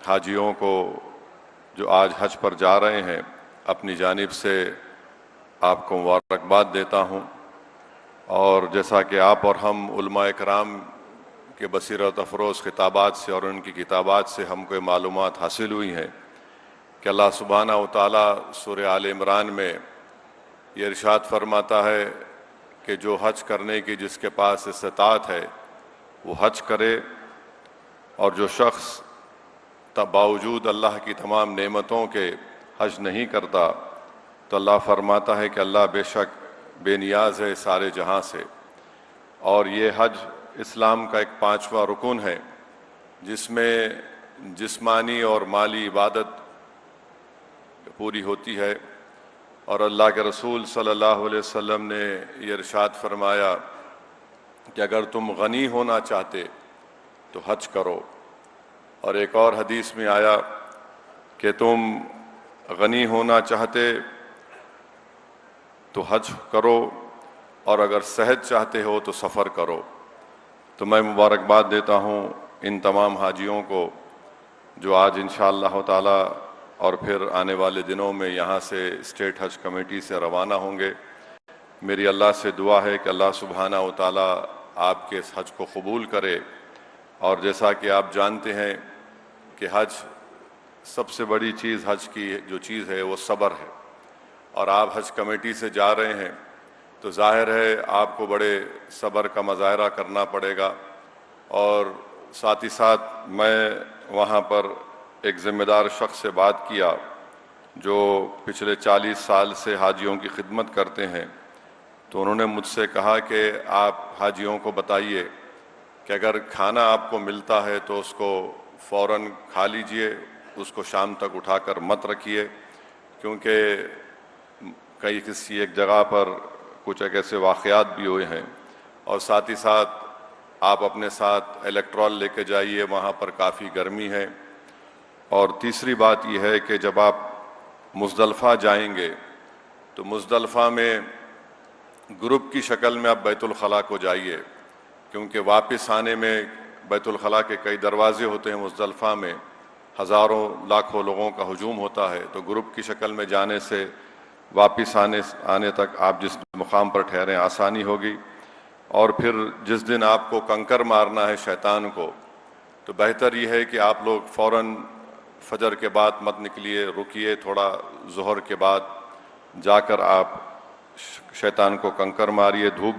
حاجیوں کو جو آج حج پر جا رہے ہیں اپنی جانب سے آپ کو مبارکباد دیتا ہوں، اور جیسا کہ آپ اور ہم علماء کرام کے بصیرت افروز خطابات سے اور ان کی کتابات سے ہم کو معلومات حاصل ہوئی ہیں کہ اللہ سبحانہ و تعالیٰ سورہ آل عمران میں یہ ارشاد فرماتا ہے کہ جو حج کرنے کی جس کے پاس استطاعت ہے وہ حج کرے، اور جو شخص باوجود اللہ کی تمام نعمتوں کے حج نہیں کرتا تو اللہ فرماتا ہے کہ اللہ بے شک بے نیاز ہے سارے جہاں سے۔ اور یہ حج اسلام کا ایک 5واں رکن ہے جس میں جسمانی اور مالی عبادت پوری ہوتی ہے، اور اللہ کے رسول صلی اللہ علیہ وسلم نے یہ ارشاد فرمایا کہ اگر تم غنی ہونا چاہتے تو حج کرو، اور ایک اور حدیث میں آیا کہ تم غنی ہونا چاہتے تو حج کرو، اور اگر صحت چاہتے ہو تو سفر کرو۔ تو میں مبارکباد دیتا ہوں ان تمام حاجیوں کو جو آج انشاءاللہ تعالی اور پھر آنے والے دنوں میں یہاں سے اسٹیٹ حج کمیٹی سے روانہ ہوں گے۔ میری اللہ سے دعا ہے کہ اللہ سبحانہ و تعالی آپ کے اس حج کو قبول کرے، اور جیسا کہ آپ جانتے ہیں کہ حج سب سے بڑی چیز، حج کی جو چیز ہے وہ صبر ہے، اور آپ حج کمیٹی سے جا رہے ہیں تو ظاہر ہے آپ کو بڑے صبر کا مظاہرہ کرنا پڑے گا۔ اور ساتھ ہی ساتھ میں وہاں پر ایک ذمہ دار شخص سے بات کیا جو پچھلے 40 سال سے حاجیوں کی خدمت کرتے ہیں، تو انہوں نے مجھ سے کہا کہ آپ حاجیوں کو بتائیے کہ اگر کھانا آپ کو ملتا ہے تو اس کو فوراً کھا لیجئے، اس کو شام تک اٹھا کر مت رکھیے، کیونکہ کسی ایک جگہ پر کچھ ایک ایسے واقعات بھی ہوئے ہیں۔ اور ساتھ ہی ساتھ آپ اپنے ساتھ الیکٹرول لے کے جائیے، وہاں پر کافی گرمی ہے۔ اور تیسری بات یہ ہے کہ جب آپ مزدلفہ جائیں گے تو مزدلفہ میں گروپ کی شکل میں آپ بیت الخلاء کو جائیے، کیونکہ واپس آنے میں بیت الخلاء کے کئی دروازے ہوتے ہیں، مزدلفہ میں ہزاروں لاکھوں لوگوں کا ہجوم ہوتا ہے، تو گروپ کی شکل میں جانے سے واپس آنے تک آپ جس مقام پر ٹھہریں آسانی ہوگی۔ اور پھر جس دن آپ کو کنکر مارنا ہے شیطان کو، تو بہتر یہ ہے کہ آپ لوگ فوراً فجر کے بعد مت نکلیے، رکیے تھوڑا، ظہر کے بعد جا کر آپ شیطان کو کنکر ماریے، دھوپ